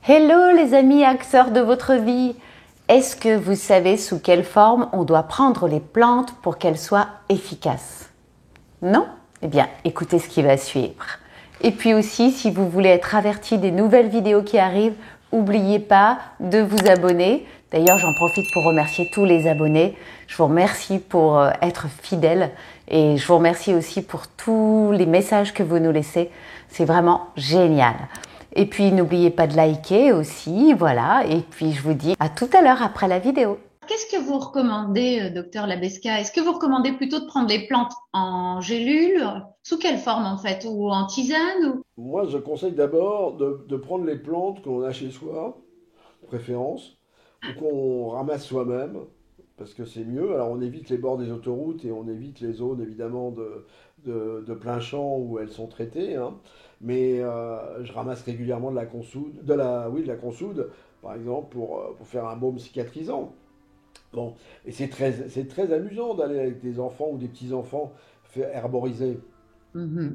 Hello les amis acteurs de votre vie. Est-ce que vous savez sous quelle forme on doit prendre les plantes pour qu'elles soient efficaces? Non? Eh bien, écoutez ce qui va suivre. Et puis aussi, si vous voulez être averti des nouvelles vidéos qui arrivent, n'oubliez pas de vous abonner. D'ailleurs, j'en profite pour remercier tous les abonnés. Je vous remercie pour être fidèles et je vous remercie aussi pour tous les messages que vous nous laissez. C'est vraiment génial. Et puis, n'oubliez pas de liker aussi, voilà. Et puis, je vous dis à tout à l'heure après la vidéo. Qu'est-ce que vous recommandez, docteur Labesca? Est-ce que vous recommandez plutôt de prendre les plantes en gélule? Sous quelle forme en fait? Ou en tisane? Moi, je conseille d'abord de prendre les plantes qu'on a chez soi, de préférence, ou qu'on ramasse soi-même, parce que c'est mieux. Alors, on évite les bords des autoroutes et on évite les zones, évidemment, de plein champ où elles sont traitées, hein. Mais je ramasse régulièrement de la consoude, oui, de la consoude, par exemple, pour faire un baume cicatrisant. Bon, et c'est très amusant d'aller avec des enfants ou des petits-enfants faire herboriser.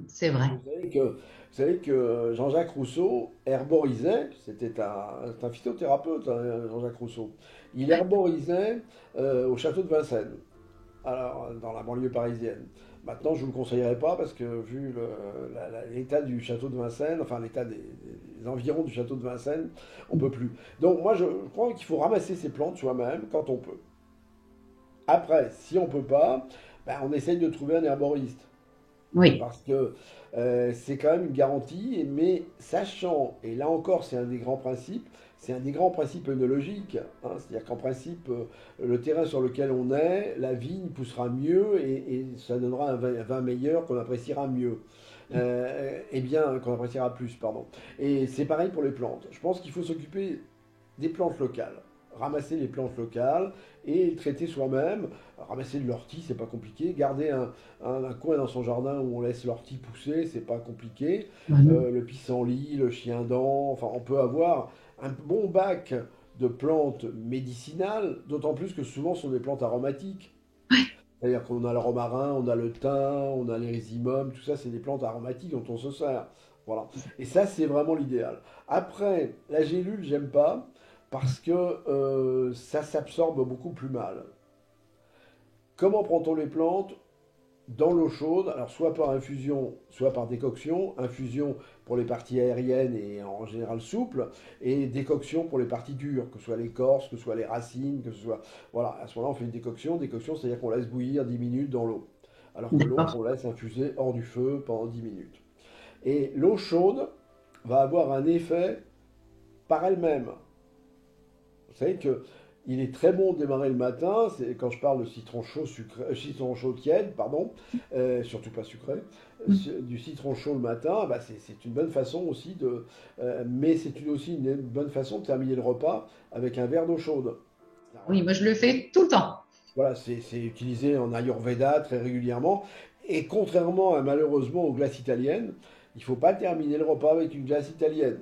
C'est vrai. Vous savez que Jean-Jacques Rousseau herborisait, c'est un phytothérapeute, hein, Jean-Jacques Rousseau. Il herborisait au château de Vincennes, alors, dans la banlieue parisienne. Maintenant, je ne vous le conseillerais pas parce que vu l'état du château de Vincennes, enfin l'état des environs du château de Vincennes, on ne peut plus. Donc moi, je crois qu'il faut ramasser ces plantes soi-même quand on peut. Après, si on ne peut pas, ben, on essaye de trouver un herboriste Oui. parce que c'est quand même une garantie, mais sachant, et là encore c'est un des grands principes, c'est un des grands principes œnologiques, hein, c'est-à-dire qu'en principe, le terrain sur lequel on est, la vigne poussera mieux et ça donnera un vin meilleur qu'on appréciera mieux. Et bien, qu'on appréciera plus, pardon. Et c'est pareil pour les plantes. Je pense qu'il faut s'occuper des plantes locales. Ramasser les plantes locales et les traiter soi-même. Ramasser de l'ortie, c'est pas compliqué. Garder un coin dans son jardin où on laisse l'ortie pousser, c'est pas compliqué. Le pissenlit, le chien-dent, enfin, on peut avoir un bon bac de plantes médicinales, d'autant plus que souvent ce sont des plantes aromatiques. C'est-à-dire qu'on a le romarin, on a le thym, on a l'érésymum, tout ça, c'est des plantes aromatiques dont on se sert. Voilà. Et ça, c'est vraiment l'idéal. Après, la gélule, j'aime pas parce que ça s'absorbe beaucoup plus mal. Comment prend-on les plantes? Dans l'eau chaude, alors soit par infusion, soit par décoction. Infusion pour les parties aériennes et en général souples, et décoction pour les parties dures, que ce soit l'écorce, que ce soit les racines, que ce soit... Voilà, à ce moment-là, on fait une décoction. Décoction, c'est-à-dire qu'on laisse bouillir 10 minutes dans l'eau. Alors que l'autre, D'accord. on laisse infuser hors du feu pendant 10 minutes. Et l'eau chaude va avoir un effet par elle-même. Vous savez que il est très bon de démarrer le matin, c'est quand je parle de citron chaud, citron chaud tiède, pardon, surtout pas sucré, du citron chaud le matin, bah c'est une bonne façon aussi mais c'est aussi une bonne façon de terminer le repas avec un verre d'eau chaude. Oui, moi je le fais tout le temps. Voilà, c'est utilisé en Ayurveda très régulièrement. Et contrairement à malheureusement aux glaces italiennes, il ne faut pas terminer le repas avec une glace italienne.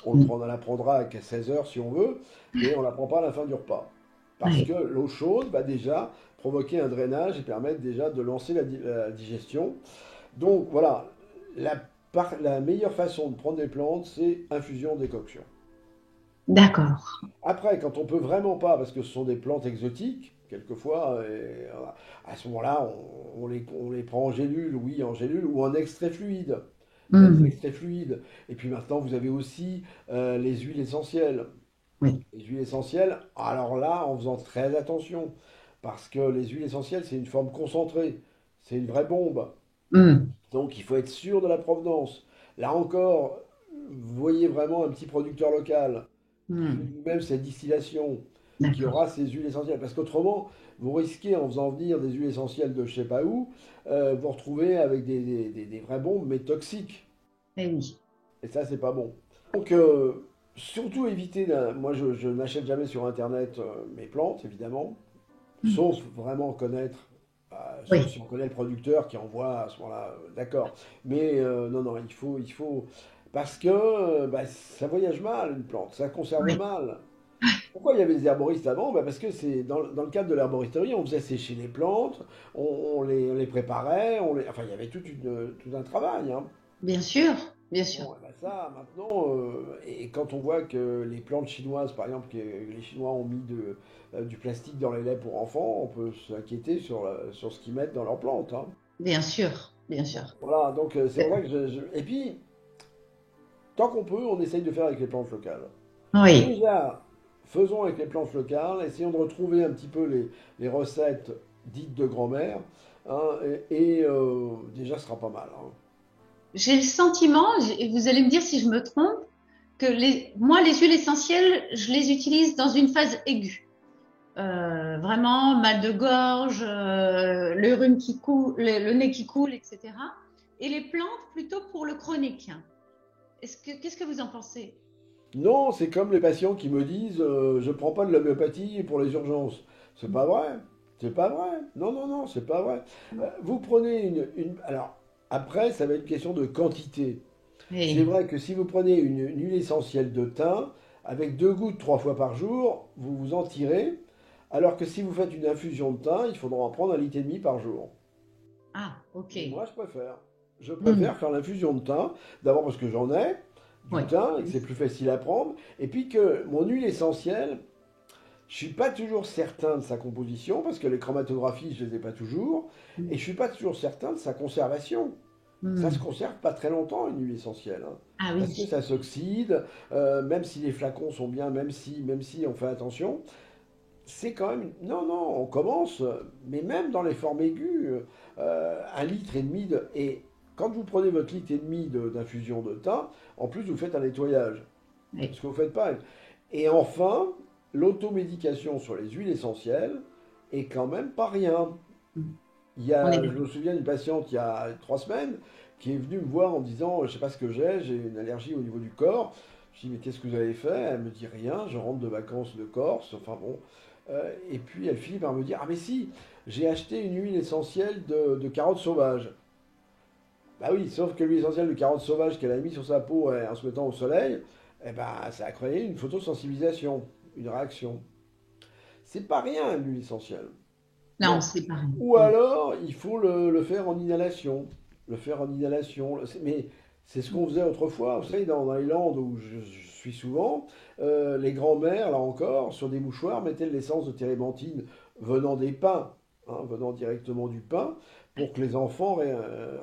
On la prendra à 16 heures si on veut, mais on ne la prend pas à la fin du repas. Parce Oui. que l'eau chaude va déjà provoquer un drainage et permettre déjà de lancer la digestion. Donc voilà, la meilleure façon de prendre des plantes, c'est infusion, décoction. D'accord. Après, quand on peut vraiment pas, parce que ce sont des plantes exotiques, quelquefois, à ce moment-là, on les prend en gélule, oui, en gélule, ou en extrait fluide. Il y a des Mhm. extraits fluides. Et puis maintenant, vous avez aussi les huiles essentielles. Oui. Les huiles essentielles, alors là, en faisant très attention, parce que les huiles essentielles, c'est une forme concentrée, c'est une vraie bombe. Mhm. Donc il faut être sûr de la provenance. Là encore, vous voyez vraiment un petit producteur local qui fait Mhm. lui-même sa distillation et qui D'accord. aura ses huiles essentielles. Parce qu'autrement, vous risquez, en faisant venir des huiles essentielles de je sais pas où, vous retrouver avec des vraies bombes, mais toxiques. Eh oui. Et ça, c'est pas bon. Donc, surtout éviter, moi je n'achète jamais sur Internet mes plantes, évidemment, Mhm. sauf vraiment connaître, sauf Oui. si on connaît le producteur qui envoie à ce moment-là, d'accord. Mais non, non, parce que bah, ça voyage mal une plante, ça conserve Oui. mal. Pourquoi il y avait des herboristes avant? Bah, parce que c'est dans le cadre de l'herboristerie, on faisait sécher les plantes, on les préparait, enfin il y avait tout un travail, hein. Bien sûr. bien sûr. Bon, eh ben ça, maintenant, et quand on voit que les plantes chinoises, par exemple, que les Chinois ont mis du plastique dans les laits pour enfants, on peut s'inquiéter sur ce qu'ils mettent dans leurs plantes, hein. Bien sûr, bien sûr. Voilà, donc c'est pour ça que Et puis, tant qu'on peut, on essaye de faire avec les plantes locales. Oui. Déjà, faisons avec les plantes locales, essayons de retrouver un petit peu les recettes dites de grand-mère, hein, déjà, ce sera pas mal, hein. J'ai le sentiment, et vous allez me dire si je me trompe, que moi, les huiles essentielles, je les utilise dans une phase aiguë. Vraiment, mal de gorge, le rhume qui coule, le nez qui coule, etc. Et les plantes plutôt pour le chronique. Qu'est-ce que vous en pensez? Non, c'est comme les patients qui me disent je prends pas de l'homéopathie pour les urgences. C'est pas vrai. C'est pas vrai. Non, non, non, c'est pas vrai. Vous prenez Alors, après, ça va être une question de quantité. C'est Oui, vrai que si vous prenez une huile essentielle de thym, avec 2 gouttes 3 fois par jour, vous vous en tirez. Alors que si vous faites une infusion de thym, il faudra en prendre 1,5 litre par jour. ah, ok. Moi, je préfère. Je Hmm. préfère faire l'infusion de thym, d'abord parce que j'en ai Oui. du thym et que c'est plus facile à prendre, et puis que mon huile essentielle, je suis pas toujours certain de sa composition, parce que les chromatographies, je les ai pas toujours, et je suis pas toujours certain de sa conservation. Ça se Hmm. conserve pas très longtemps, une huile essentielle, hein, Ah parce que oui. ça s'oxyde, même si les flacons sont bien, même si on fait attention, c'est quand même... Non, non, on commence, mais même dans les formes aiguës, 1,5 litre Et quand vous prenez votre litre et demi d'infusion de thym, en plus vous faites un nettoyage. Ce Oui. que vous faites pas. Et enfin, l'automédication sur les huiles essentielles est quand même pas rien. Hmm. On est Je d'accord. me souviens d'une patiente il y a 3 semaines qui est venue me voir en me disant, je sais pas ce que j'ai une allergie au niveau du corps. Je dis, mais qu'est-ce que vous avez fait? Elle me dit rien, je rentre de vacances de Corse, enfin bon. Et puis elle finit par me dire, ah mais si, j'ai acheté une huile essentielle de carottes sauvages. Bah oui, sauf que l'huile essentielle de carotte sauvage qu'elle a mis sur sa peau en se mettant au soleil, eh ben, ça a créé une photosensibilisation, une réaction. C'est pas rien l'huile essentielle. Non, Bon. c'est pareil. Ou Hmm. alors, il faut le faire en inhalation. Le faire en inhalation. Mais c'est ce qu'on faisait autrefois. Vous savez, dans les Landes où je suis souvent, les grands-mères, là encore, sur des mouchoirs, mettaient de l'essence de térébenthine venant des pins, hein, venant directement du pin, pour que les enfants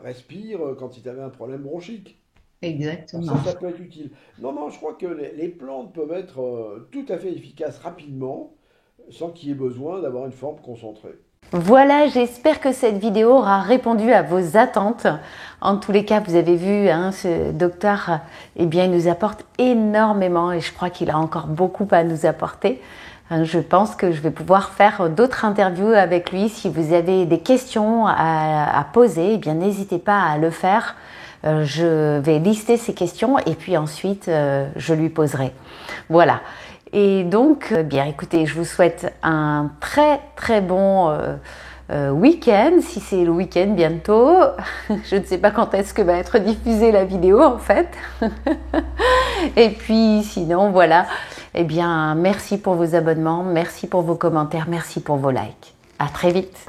respirent quand ils avaient un problème bronchique. Alors Exactement. ça peut être utile. Non, non, je crois que les plantes peuvent être tout à fait efficaces rapidement, sans qu'il y ait besoin d'avoir une forme concentrée. Voilà, j'espère que cette vidéo aura répondu à vos attentes. En tous les cas, vous avez vu, hein, ce docteur, eh bien, il nous apporte énormément et je crois qu'il a encore beaucoup à nous apporter. Je pense que je vais pouvoir faire d'autres interviews avec lui. Si vous avez des questions à poser, eh bien, n'hésitez pas à le faire. Je vais lister ces questions et puis ensuite, je lui poserai. Voilà. Et donc, bien écoutez, je vous souhaite un très très bon week-end, si c'est le week-end bientôt. Je ne sais pas quand est-ce que va être diffusée la vidéo en fait. Et puis sinon, voilà. Eh bien, merci pour vos abonnements, merci pour vos commentaires, merci pour vos likes. À très vite.